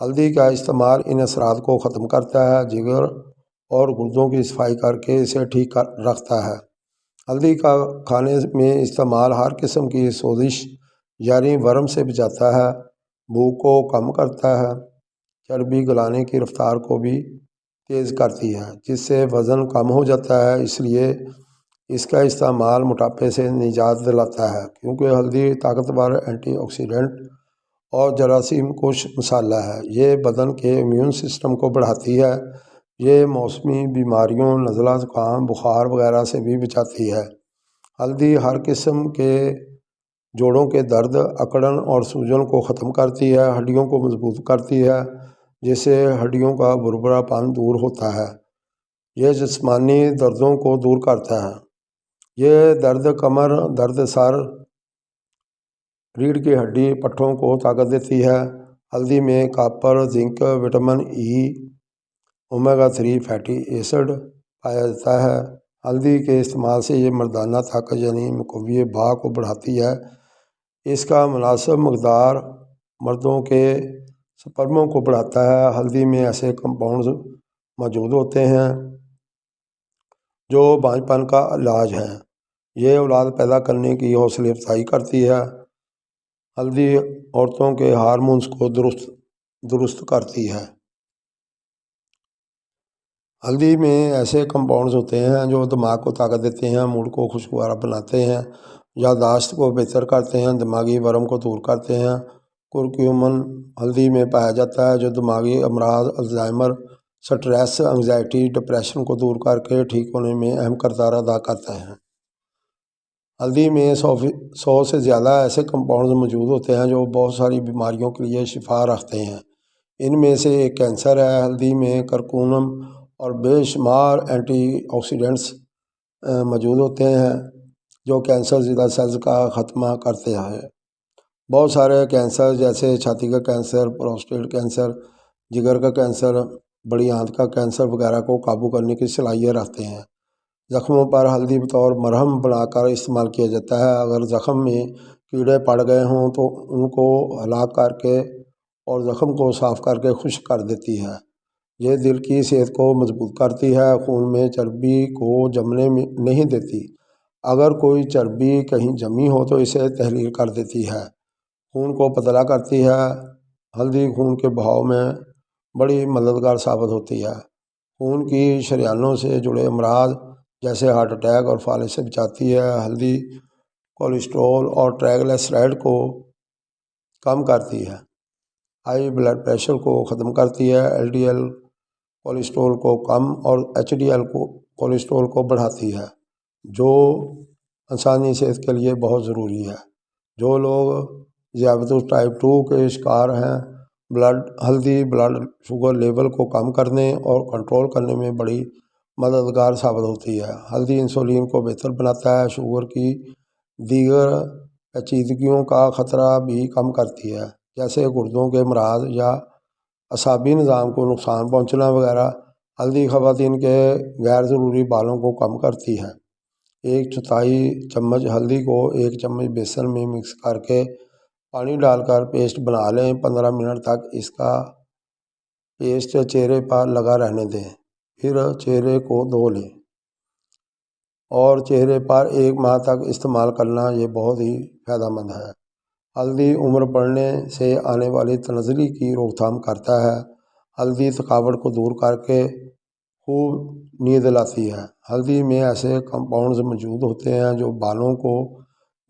ہلدی کا استعمال ان اثرات کو ختم کرتا ہے، جگر اور گردوں کی صفائی کر کے اسے ٹھیک رکھتا ہے۔ ہلدی کا کھانے میں استعمال ہر قسم کی سوزش یعنی ورم سے بچاتا ہے، بھوک کو کم کرتا ہے، چربی گلانے کی رفتار کو بھی تیز کرتی ہے، جس سے وزن کم ہو جاتا ہے۔ اس لیے اس کا استعمال موٹاپے سے نجات دلاتا ہے، کیونکہ ہلدی طاقتور اینٹی آکسیڈنٹ اور جراثیم کش مسالہ ہے۔ یہ بدن کے امیون سسٹم کو بڑھاتی ہے۔ یہ موسمی بیماریوں، نزلہ، زکام، بخار وغیرہ سے بھی بچاتی ہے۔ ہلدی ہر قسم کے جوڑوں کے درد، اکڑن اور سوجن کو ختم کرتی ہے، ہڈیوں کو مضبوط کرتی ہے، جس سے ہڈیوں کا بھربھرا پن دور ہوتا ہے۔ یہ جسمانی دردوں کو دور کرتا ہے۔ یہ درد کمر، درد سر، ریڑھ کی ہڈی، پٹھوں کو طاقت دیتی ہے۔ ہلدی میں copper, zinc, vitamin E, omega 3 fatty acid پایا جاتا ہے۔ ہلدی کے استعمال سے یہ مردانہ طاقت یعنی مقوی بھاء کو بڑھاتی ہے۔ اس کا مناسب مقدار مردوں کے سپرموں کو بڑھاتا ہے۔ ہلدی میں ایسے کمپاؤنڈز موجود ہوتے ہیں جو بانجھپن کا علاج ہے۔ یہ اولاد پیدا کرنے کی حوصلہ افزائی کرتی ہے۔ ہلدی عورتوں کے ہارمونز کو درست کرتی ہے۔ ہلدی میں ایسے کمپاؤنڈز ہوتے ہیں جو دماغ کو طاقت دیتے ہیں، موڈ کو خوشگوار بناتے ہیں، یادداشت کو بہتر کرتے ہیں، دماغی ورم کو دور کرتے ہیں۔ کرکیومن ہلدی میں پایا جاتا ہے، جو دماغی امراض، الزائمر، سٹریس، انگزائٹی، ڈپریشن کو دور کر کے ٹھیک ہونے میں اہم کردار ادا کرتا ہے۔ ہلدی میں 100 سے زیادہ ایسے کمپاؤنڈز موجود ہوتے ہیں جو بہت ساری بیماریوں کے لیے شفا رکھتے ہیں۔ ان میں سے ایک کینسر ہے۔ ہلدی میں کرکونم اور بے شمار اینٹی آکسیڈنٹس موجود ہوتے ہیں جو کینسر زدہ سیلز کا خاتمہ کرتے ہیں۔ بہت سارے کینسر جیسے چھاتی کا کینسر، پروسٹیٹ کینسر، جگر کا کینسر، بڑی آنت کا کینسر وغیرہ کو قابو کرنے کی صلاحیت رکھتے ہیں۔ زخموں پر ہلدی بطور مرہم بنا کر استعمال کیا جاتا ہے۔ اگر زخم میں کیڑے پڑ گئے ہوں تو ان کو ہلاک کر کے اور زخم کو صاف کر کے خشک کر دیتی ہے۔ یہ دل کی صحت کو مضبوط کرتی ہے، خون میں چربی کو جمنے نہیں دیتی۔ اگر کوئی چربی کہیں جمی ہو تو اسے تحلیل کر دیتی ہے، خون کو پتلا کرتی ہے۔ ہلدی خون کے بہاؤ میں بڑی مددگار ثابت ہوتی ہے۔ خون کی شریانوں سے جڑے امراض جیسے ہارٹ اٹیک اور فالج سے بچاتی ہے۔ ہلدی کولیسٹرول اور ٹرائیگلیسرائڈ کو کم کرتی ہے، ہائی بلڈ پریشر کو ختم کرتی ہے، ایل ڈی ایل کولیسٹرول کو کم اور ایچ ڈی ایل کولیسٹرول کو بڑھاتی ہے، جو انسانی صحت کے لیے بہت ضروری ہے۔ جو لوگ ذیابیطس ٹائپ 2 کے شکار ہیں، ہلدی بلڈ شوگر لیول کو کم کرنے اور کنٹرول کرنے میں بڑی مددگار ثابت ہوتی ہے۔ ہلدی انسولین کو بہتر بناتا ہے، شوگر کی دیگر پیچیدگیوں کا خطرہ بھی کم کرتی ہے، جیسے گردوں کے امراض یا اعصابی نظام کو نقصان پہنچنا وغیرہ۔ ہلدی خواتین کے غیر ضروری بالوں کو کم کرتی ہے۔ 1/4 چمچ ہلدی کو 1 چمچ بیسن میں مکس کر کے پانی ڈال کر پیسٹ بنا لیں۔ 15 منٹ تک اس کا پیسٹ چہرے پر لگا رہنے دیں، پھر چہرے کو دھو لیں اور چہرے پر 1 ماہ تک استعمال کرنا یہ بہت ہی فائدہ مند ہے۔ ہلدی عمر بڑھنے سے آنے والی تنزلی کی روک تھام کرتا ہے۔ ہلدی تھکاوٹ کو دور کر کے خوب نیند لاتی ہے۔ ہلدی میں ایسے کمپاؤنڈز موجود ہوتے ہیں جو بالوں کو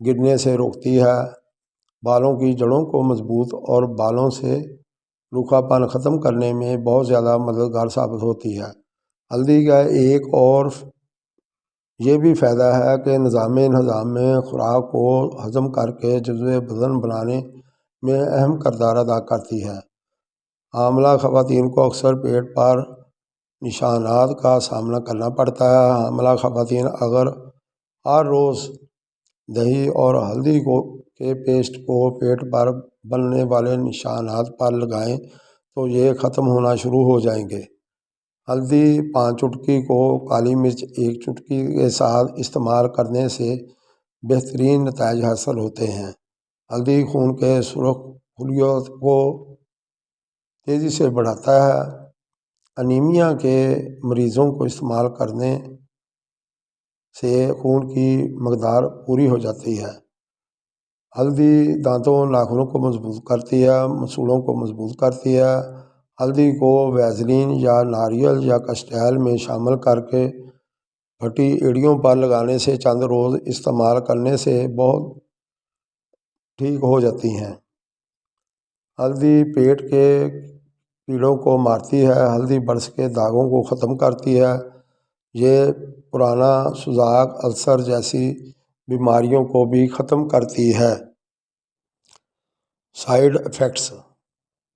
گرنے سے روکتی ہے، بالوں کی جڑوں کو مضبوط اور بالوں سے روکھا پن ختم کرنے میں بہت زیادہ مددگار ثابت ہوتی ہے۔ ہلدی کا ایک اور یہ بھی فائدہ ہے کہ نظام ہضم میں خوراک کو ہضم کر کے جزوِ بدن بنانے میں اہم کردار ادا کرتی ہے۔ حاملہ خواتین کو اکثر پیٹ پر نشانات کا سامنا کرنا پڑتا ہے۔ حاملہ خواتین اگر ہر روز دہی اور ہلدی کے پیسٹ کو پیٹ پر بننے والے نشانات پر لگائیں تو یہ ختم ہونا شروع ہو جائیں گے۔ ہلدی 5 چٹکی کو کالی مرچ 1 چٹکی کے ساتھ استعمال کرنے سے بہترین نتائج حاصل ہوتے ہیں۔ ہلدی خون کے سرخ خلیوں کو تیزی سے بڑھاتا ہے۔ انیمیا کے مریضوں کو استعمال کرنے سے خون کی مقدار پوری ہو جاتی ہے۔ ہلدی دانتوں ناخنوں کو مضبوط کرتی ہے، مسوڑوں کو مضبوط کرتی ہے۔ ہلدی کو ویزلین یا ناریل یا کسٹیل میں شامل کر کے پھٹی ایڑیوں پر لگانے سے چند روز استعمال کرنے سے بہت ٹھیک ہو جاتی ہیں۔ ہلدی پیٹ کے کیڑوں کو مارتی ہے۔ ہلدی برس کے داغوں کو ختم کرتی ہے۔ یہ پرانا سوزاک، السر جیسی بیماریوں کو بھی ختم کرتی ہے۔ سائیڈ ایفیکٹس: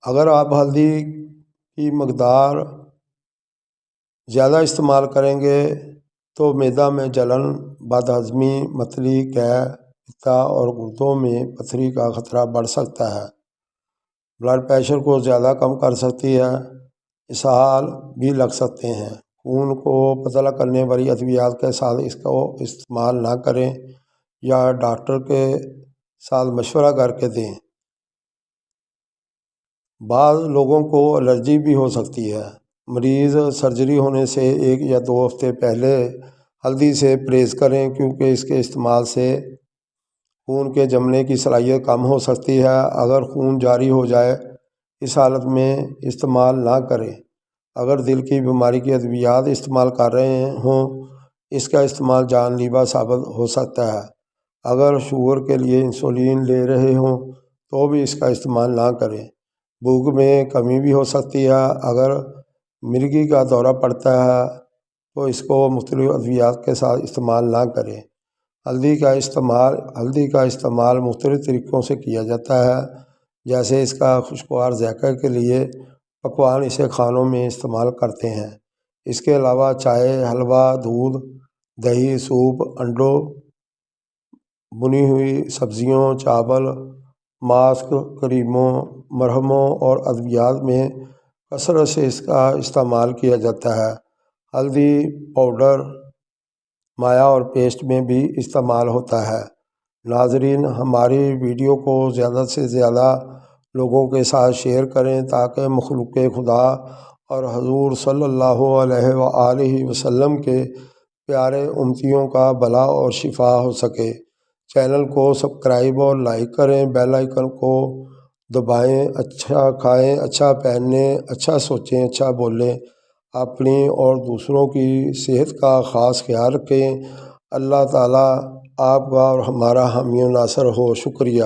اگر آپ ہلدی کی مقدار زیادہ استعمال کریں گے تو معدہ میں جلن، بد ہضمی، متلی، قے، پتا اور گردوں میں پتھری کا خطرہ بڑھ سکتا ہے۔ بلڈ پریشر کو زیادہ کم کر سکتی ہے۔ اسہال بھی لگ سکتے ہیں۔ خون کو پتلا کرنے والی ادویات کے ساتھ اس کو استعمال نہ کریں یا ڈاکٹر کے ساتھ مشورہ کر کے دیں۔ بعض لوگوں کو الرجی بھی ہو سکتی ہے۔ مریض سرجری ہونے سے 1 یا 2 ہفتے پہلے ہلدی سے پرہیز کریں، کیونکہ اس کے استعمال سے خون کے جمنے کی صلاحیت کم ہو سکتی ہے۔ اگر خون جاری ہو جائے، اس حالت میں استعمال نہ کریں۔ اگر دل کی بیماری کی ادویات استعمال کر رہے ہوں، اس کا استعمال جان لیوا ثابت ہو سکتا ہے۔ اگر شوگر کے لیے انسولین لے رہے ہوں تو بھی اس کا استعمال نہ کریں۔ بھوک میں کمی بھی ہو سکتی ہے۔ اگر مرگی کا دورہ پڑتا ہے تو اس کو مختلف ادویات کے ساتھ استعمال نہ کریں۔ ہلدی کا استعمال مختلف طریقوں سے کیا جاتا ہے، جیسے اس کا خوشگوار ذائقہ کے لیے پکوان اسے کھانوں میں استعمال کرتے ہیں۔ اس کے علاوہ چائے، حلوہ، دودھ، دہی، سوپ، انڈوں، بنی ہوئی سبزیوں، چاول، ماسک، کریموں، مرہموں اور ادویات میں کثرت سے اس کا استعمال کیا جاتا ہے۔ ہلدی پاؤڈر مائع اور پیسٹ میں بھی استعمال ہوتا ہے۔ ناظرین، ہماری ویڈیو کو زیادہ سے زیادہ لوگوں کے ساتھ شیئر کریں تاکہ مخلوق خدا اور حضور صلی اللہ علیہ وآلہ وسلم کے پیارے امتیوں کا بھلا اور شفا ہو سکے۔ چینل کو سبسکرائب اور لائک کریں، بیل آئیکن کو دبائیں۔ اچھا کھائیں، اچھا پہنیں، اچھا سوچیں، اچھا بولیں۔ اپنی اور دوسروں کی صحت کا خاص خیال رکھیں۔ اللہ تعالیٰ آپ کا اور ہمارا حامی و ناصر ہو۔ شکریہ۔